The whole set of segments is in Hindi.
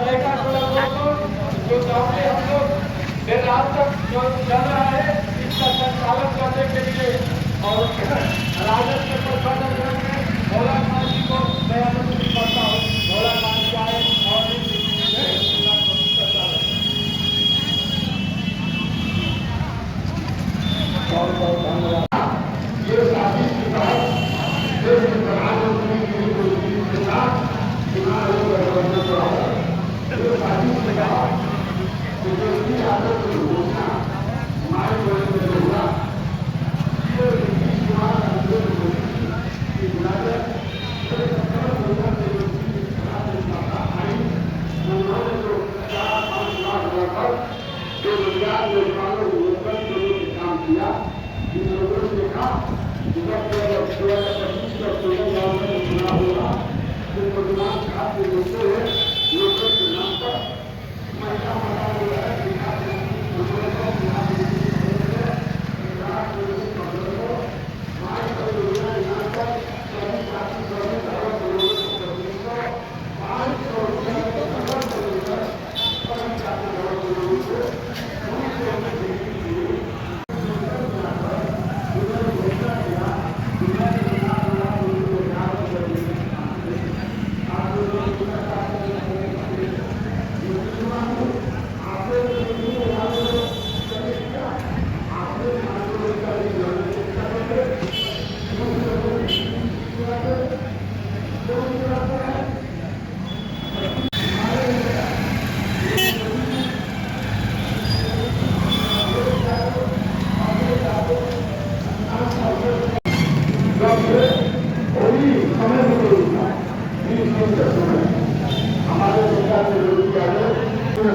नैका टोला जो गाँव में हम लोग देर रात तक जो चल रहा है इसका संचालन करने के लिए और राजद के प्रबंधन में भोला खान जी को मैं अनुरोध करता हूँ, भोला खान जी आए और बहुत बहुत धन्यवाद। ये शादी के बाद प्रधानमंत्री के साथ चुनाव शादी के बाद तेजस्वी यादव की घोषणा हमारे बड़े में हुआ बेरोजगार नौजवानों को रोजगार देने का काम किया। इन लोगों ने देखा कि जब 2025 का 16 गाँव में चुनाव होगा तो मुसलमान छात्र देते हैं लोगों के नाम पर महिला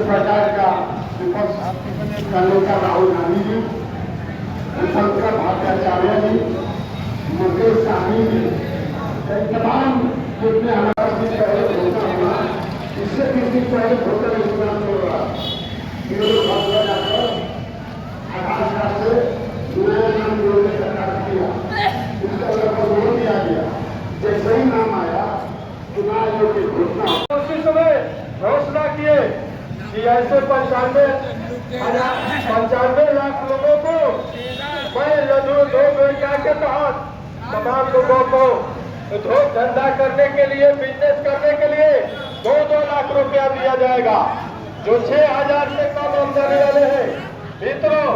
सरकार का विपक्ष का नेता राहुल गांधी जी, शंकर भट्टाचार्य जी, मुकेश सहनी जी, तमाम जितने हमारा पहले घोषणा हुआ इससे किसी पहले घोषणा योजना हो रहा आधार से नया नाम जोड़ने का कार्य किया, उसका लगभग वोट दिया गया। जैसे ही नाम आया चुनाव आयोग की घोषणा उसी समय घोषणा किए कि ऐसे 95 लाख लोगों को मैं लघु उद्योग योजना के तहत तमाम लोगों को उद्योग धंधा करने के लिए, बिजनेस करने के लिए 2-2 लाख रुपया दिया जाएगा। जो 6,000 से कम आमदनी वाले हैं मित्रों,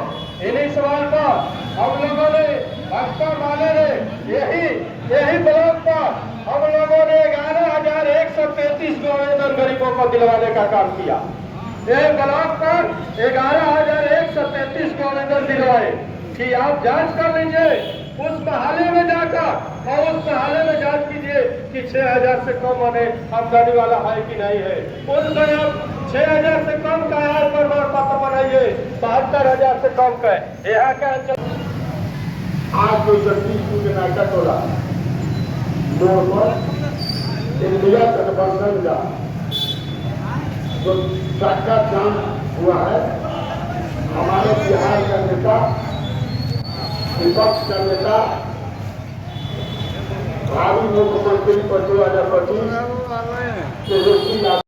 इन्हीं सवाल पर हम लोगों ने भाजपा वाले ने यही ब्लॉक पर हम लोगों ने 11,133 आवेदन गरीबों को दिलवाने का काम किया। एक ब्लॉक पर 11,133 को आवेदन दिलवाए कि आप जांच कर लीजिए उस मोहल्ले में जाकर और उस मोहल्ले में जांच कीजिए कि 6,000 से कम आमदनी वाला है कि नहीं है। उस समय 6,000 से कम का आय प्रमाण पत्र बनाइए, 72,000 से कम का यहाँ का अंचल। आज जो जगदीशपुर के नायका टोला मोड़ पर इंडिया गठबंधन का जो चक्का जाम हुआ है, हमारे बिहार का नेता, विपक्ष का नेता, भावी मुख्यमंत्री 2025 तेजस्वी यादव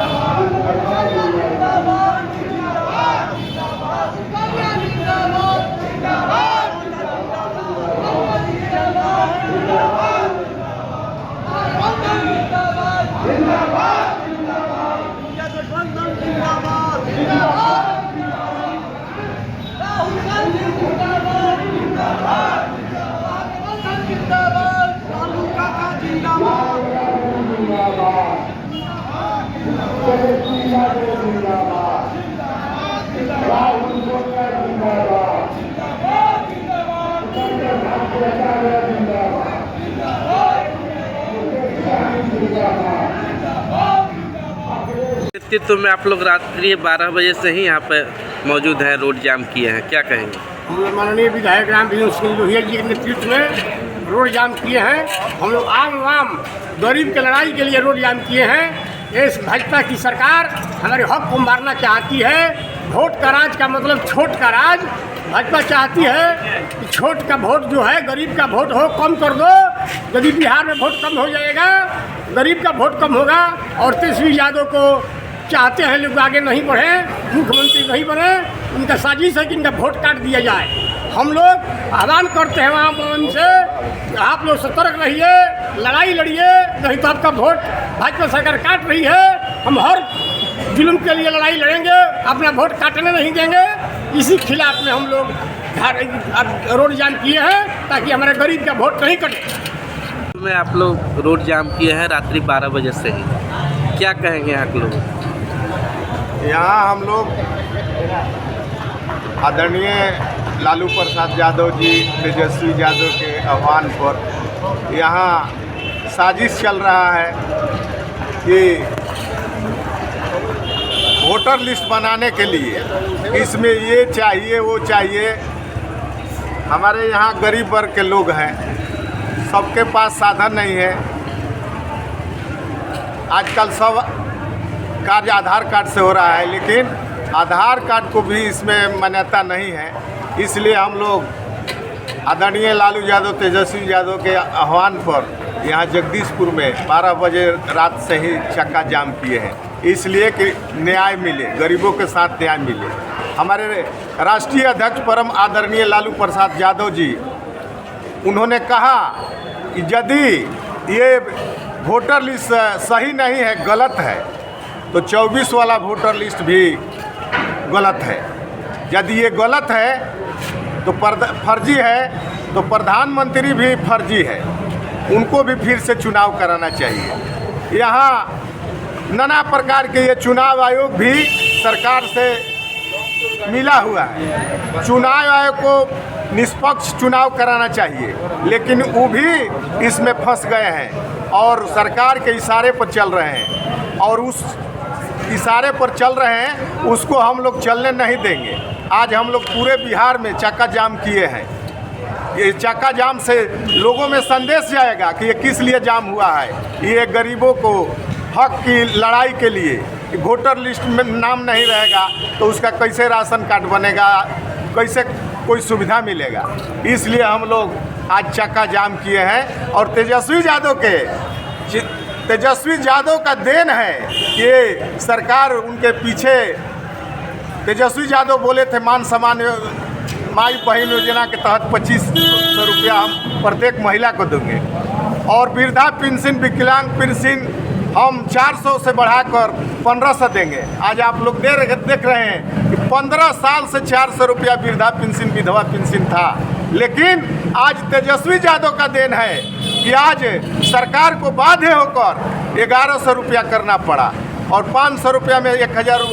नेतृत्व में आप लोग रात्रि 12 बजे से ही यहाँ पे मौजूद हैं, रोड जाम किए हैं, क्या कहेंगे? माननीय विधायक रामविजय सिंह लोहिया जी के नेतृत्व में रोड जाम किए हैं। हम लोग आम गरीब के लड़ाई के लिए रोड जाम किए हैं। इस भाजपा की सरकार हमारे हक को मारना चाहती है। वोट का राज का मतलब छोट का राज। भाजपा चाहती है कि छोट का वोट जो है, गरीब का वोट हो कम कर दो। यदि बिहार में वोट कम हो जाएगा, गरीब का वोट कम होगा और तेजस्वी यादव को चाहते हैं लोग आगे नहीं बढ़े, मुख्यमंत्री नहीं बने, उनका साजिश है कि इनका वोट काट दिया जाए। हम लोग आह्वान करते हैं वहाँ उनसे, आप लोग सतर्क रहिए, लड़ाई लड़िए, नहीं तो आपका वोट भाजपा सरकार काट रही है। हम हर जुल्म के लिए लड़ाई लड़ेंगे, अपना वोट काटने नहीं देंगे। इसी खिलाफ में हम लोग रोड जाम किए हैं ताकि हमारे गरीब का वोट नहीं कटे। में आप लोग रोड जाम किए हैं रात्रि 12 बजे से ही, क्या कहेंगे आप लोग? यहाँ हम लोग आदरणीय लालू प्रसाद यादव जी, तेजस्वी यादव के आह्वान पर यहाँ साजिश चल रहा है कि वोटर लिस्ट बनाने के लिए इसमें ये चाहिए वो चाहिए। हमारे यहाँ गरीब वर्ग के लोग हैं, सबके पास साधन नहीं है। आजकल सब कार्य आधार कार्ड से हो रहा है, लेकिन आधार कार्ड को भी इसमें मान्यता नहीं है। इसलिए हम लोग आदरणीय लालू यादव, तेजस्वी यादव के आह्वान पर यहाँ जगदीशपुर में 12 बजे रात से ही चक्का जाम किए हैं, इसलिए कि न्याय मिले, गरीबों के साथ न्याय मिले। हमारे राष्ट्रीय अध्यक्ष परम आदरणीय लालू प्रसाद यादव जी, उन्होंने कहा कि यदि ये वोटर लिस्ट सही नहीं है, गलत है, तो 24 वाला वोटर लिस्ट भी गलत है। यदि ये गलत है तो फर्जी है, तो प्रधानमंत्री भी फर्जी है, उनको भी फिर से चुनाव कराना चाहिए। यहाँ नाना प्रकार के ये चुनाव आयोग भी सरकार से मिला हुआ है। चुनाव आयोग को निष्पक्ष चुनाव कराना चाहिए, लेकिन वो भी इसमें फंस गए हैं और सरकार के इशारे पर चल रहे हैं, और उस इशारे पर चल रहे हैं उसको हम लोग चलने नहीं देंगे। आज हम लोग पूरे बिहार में चक्का जाम किए हैं। ये चक्का जाम से लोगों में संदेश जाएगा कि ये किस लिए जाम हुआ है। ये गरीबों को हक की लड़ाई के लिए, वोटर लिस्ट में नाम नहीं रहेगा तो उसका कैसे राशन कार्ड बनेगा, कैसे कोई सुविधा मिलेगा। इसलिए हम लोग आज चक्का जाम किए हैं। और तेजस्वी यादव का देन है कि सरकार उनके पीछे, तेजस्वी यादव बोले थे मान सम्मान माई बहन योजना के तहत 2500 रुपया हम प्रत्येक महिला को देंगे, और वृद्धा पेंशन, विकलांग पेंशन हम 400 से बढ़ाकर 1500 देंगे। आज आप लोग देख रहे हैं कि 15 साल से 400 रुपया वृद्धा पेंशन, विधवा पेंशन था, लेकिन आज तेजस्वी यादव का देन है कि आज सरकार को बाध्य होकर 1100 रुपया करना पड़ा, और 500 रुपया में 1000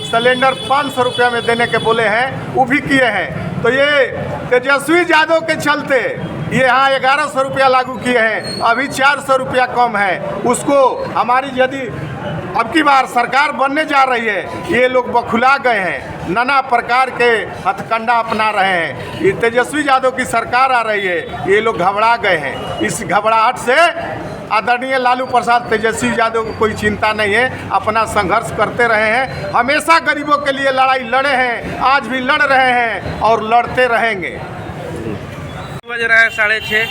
सिलेंडर 500 रुपया में देने के बोले हैं, वो भी किए हैं। तो ये तेजस्वी यादव के चलते ये यहाँ 1100 रुपया लागू किए हैं, अभी 400 रुपया कम है। उसको हमारी यदि अब की बार सरकार बनने जा रही है, ये लोग बखुला गए हैं, नाना प्रकार के हथकंडा अपना रहे हैं। ये तेजस्वी यादव की सरकार आ रही है, ये लोग घबरा गए हैं। इस घबराहट से आदरणीय लालू प्रसाद, तेजस्वी यादव को कोई चिंता नहीं है, अपना संघर्ष करते रहे हैं, हमेशा गरीबों के लिए लड़ाई लड़े हैं, आज भी लड़ रहे हैं और लड़ते रहेंगे। बज रहा है 6:30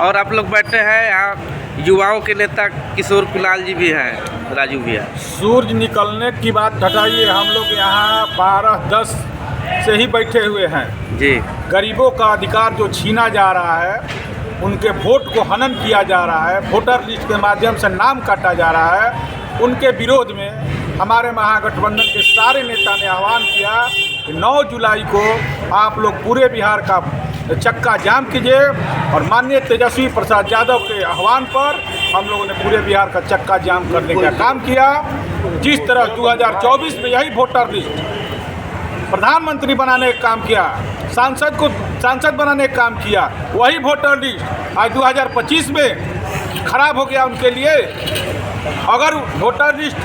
और आप लोग बैठे हैं यहाँ। युवाओं के नेता किशोर कुणाल जी भी हैं, राजू भैया। सूरज निकलने की बात हटाइए, हम लोग यहाँ 12-10 से ही बैठे हुए हैं जी। गरीबों का अधिकार जो छीना जा रहा है, उनके वोट को हनन किया जा रहा है, वोटर लिस्ट के माध्यम से नाम काटा जा रहा है, उनके विरोध में हमारे महागठबंधन के सारे नेता ने आह्वान किया कि 9 जुलाई को आप लोग पूरे बिहार का चक्का जाम कीजिए। और माननीय तेजस्वी प्रसाद यादव के आह्वान पर हम लोगों ने पूरे बिहार का चक्का जाम करने का काम किया। जिस तरह 2024 में यही वोटर लिस्ट प्रधानमंत्री बनाने का काम किया, सांसद बनाने का काम किया, वही वोटर लिस्ट आज 2025 में खराब हो गया उनके लिए। अगर वोटर लिस्ट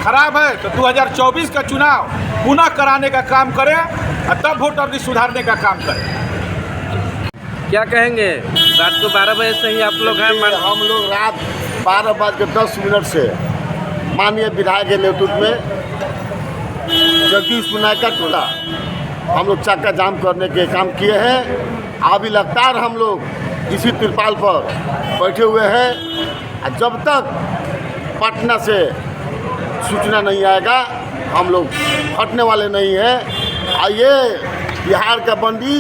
खराब है तो 2024 का चुनाव पुनः कराने का काम करें और तब वोटर लिस्ट सुधारने का काम करें। क्या कहेंगे? रात को 12 बजे से ही आप लोग हैं? हम लोग रात 12:10 से माननीय विधायक के नेतृत्व में जगदीशपुर नायका टोला हम लोग चक्का जाम करने के काम किए हैं। अभी लगातार हम लोग इसी तिरपाल पर बैठे हुए हैं। जब तक पटना से सूचना नहीं आएगा हम लोग हटने वाले नहीं हैं। आइए, बिहार का बंदी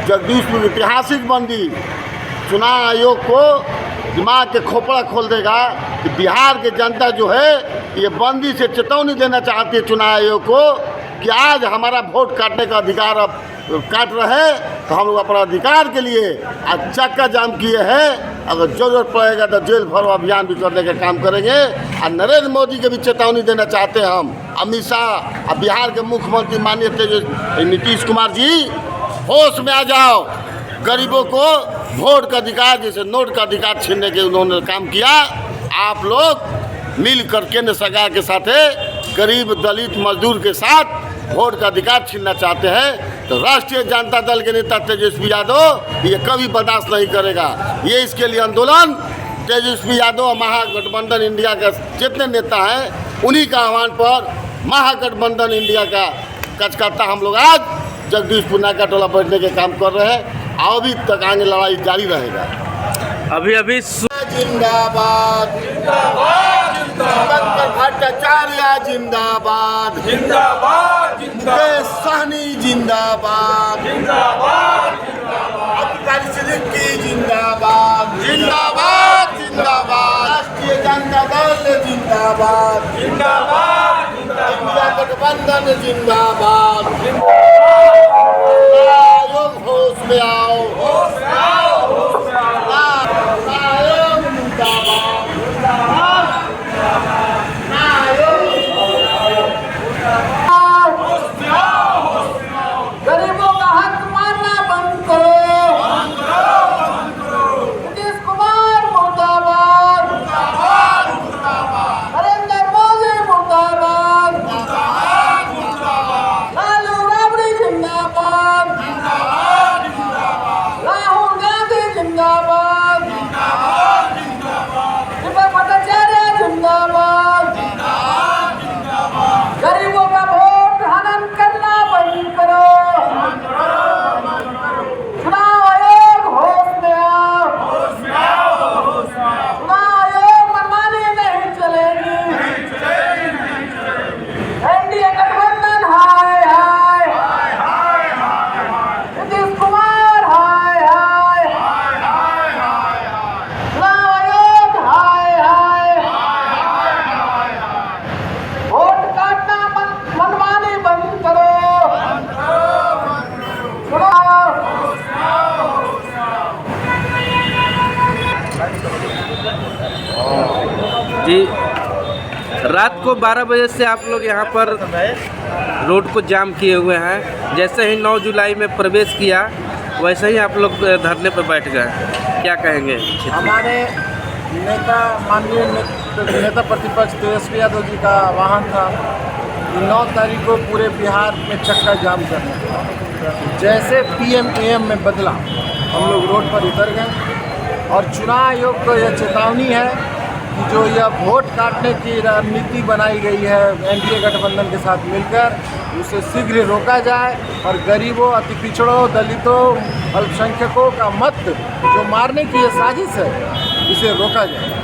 जगदीशपुर ऐतिहासिक बंदी चुनाव आयोग को दिमाग के खोपड़ा खोल देगा कि बिहार की जनता जो है ये बंदी से चेतावनी देना चाहती है चुनाव आयोग को कि आज हमारा वोट काटने का अधिकार अब काट रहे तो हम लोग अपना अधिकार के लिए आज चक्का जाम किए हैं। अगर जरूरत पड़ेगा तो जेल भरो अभियान भी करने का काम करेंगे। और नरेंद्र मोदी के भी चेतावनी देना चाहते हैं हम, अमित शाह और बिहार के मुख्यमंत्री माननीय नीतीश कुमार जी, होश में आ जाओ। गरीबों को वोट का अधिकार जैसे नोट का अधिकार छीनने के उन्होंने काम किया, आप लोग मिल कर केंद्र सरकार के साथ गरीब दलित मजदूर के साथ वोट का अधिकार छीनना चाहते हैं तो राष्ट्रीय जनता दल के नेता तेजस्वी यादव ये कभी बर्दाश्त नहीं करेगा। ये इसके लिए आंदोलन तेजस्वी यादव और महागठबंधन इंडिया के जितने नेता हैं उन्हीं का आह्वान पर महागठबंधन इंडिया का कार्यकर्ता हम लोग आज जगदीशपुर नाका टोला बैठने के काम कर रहे हैं। अभी तक आगे लड़ाई जारी रहेगा। अभी जिंदाबाद भट्टाचार्य जिंदाबाद, मुकेश सहनी जिंदाबाद, अधिकारी सिद्दीकी जिंदाबाद, राष्ट्रीय जनता दल जिंदाबाद, इंडिया गठबंधन जिंदाबाद। आयोग होश में आओ, आयोग जिंदाबाद। गरीबों का हक मारना बंद करो। नीतीश कुमार मुर्दाबाद, नरेंद्र मोदी मुर्दाबाद, लालू राबड़ी जिंदाबाद, राहुल गांधी जिंदाबाद, दीपक भट्टाचार्य जिंदाबाद। गरीबों का वोट हनन करना बंद करो। चुनाव आयोग होश में आओ। चुनाव आयोग मनमानी नहीं चलेगी। एनडीए गठबंधन हाय हाय, नीतीश कुमार हाय हाय, चुनाव आयोग हाय हाय। वोट काटना मनमानी बंद करो। जी, रात को 12 बजे से आप लोग यहाँ पर रोड को जाम किए हुए हैं। जैसे ही 9 जुलाई में प्रवेश किया वैसे ही आप लोग धरने पर बैठ गए, क्या कहेंगे? हमारे नेता माननीय नेता प्रतिपक्ष तेजस्वी यादव जी का आह्वान था कि 9 तारीख को पूरे बिहार में चक्का जाम करने का। जैसे PM-AM में बदला हम लोग रोड पर उतर गए और चुनाव आयोग को यह चेतावनी है कि जो यह वोट काटने की रणनीति बनाई गई है एनडीए गठबंधन के साथ मिलकर, उसे शीघ्र रोका जाए और गरीबों, अति पिछड़ों, दलितों, अल्पसंख्यकों का मत जो मारने की ये साजिश है इसे रोका जाए।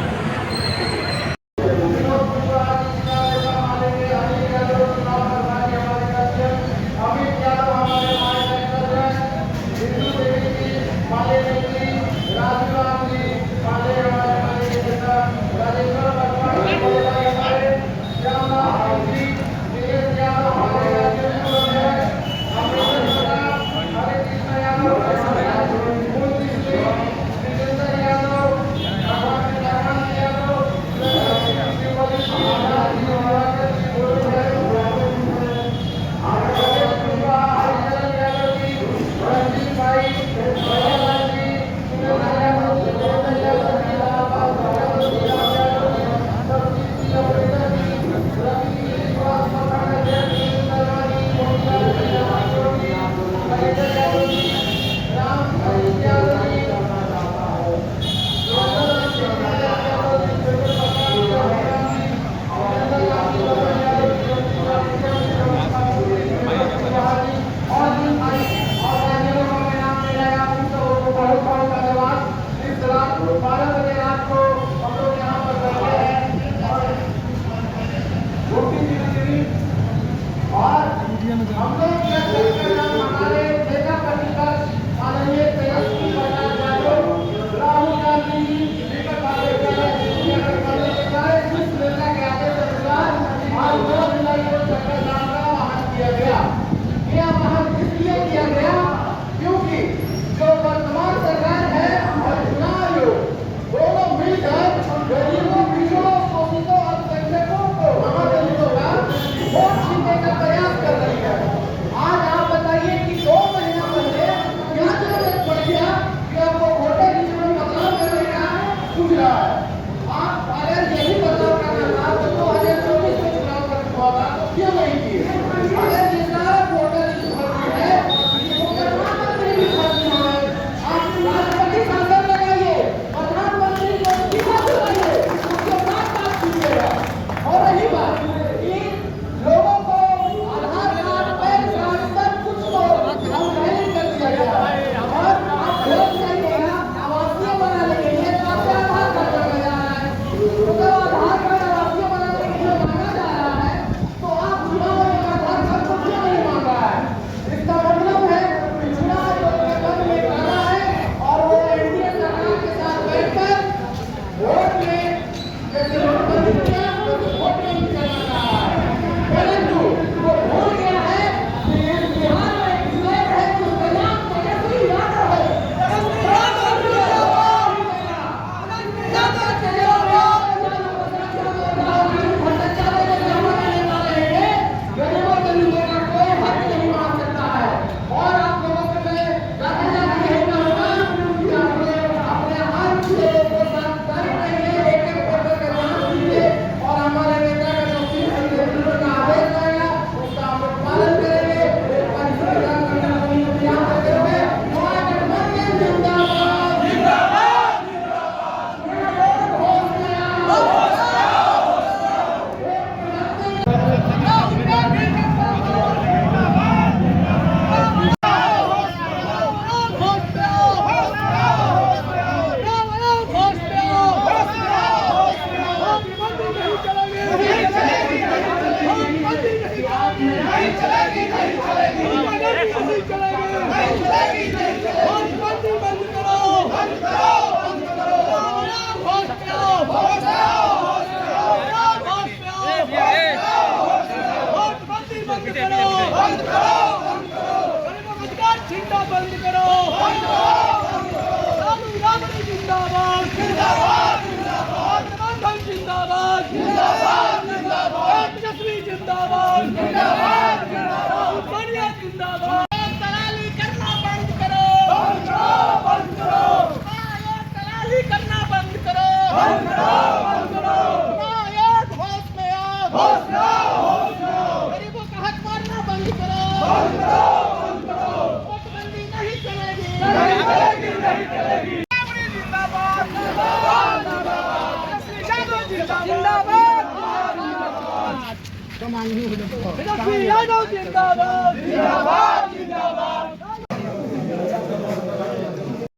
जिंदाबाद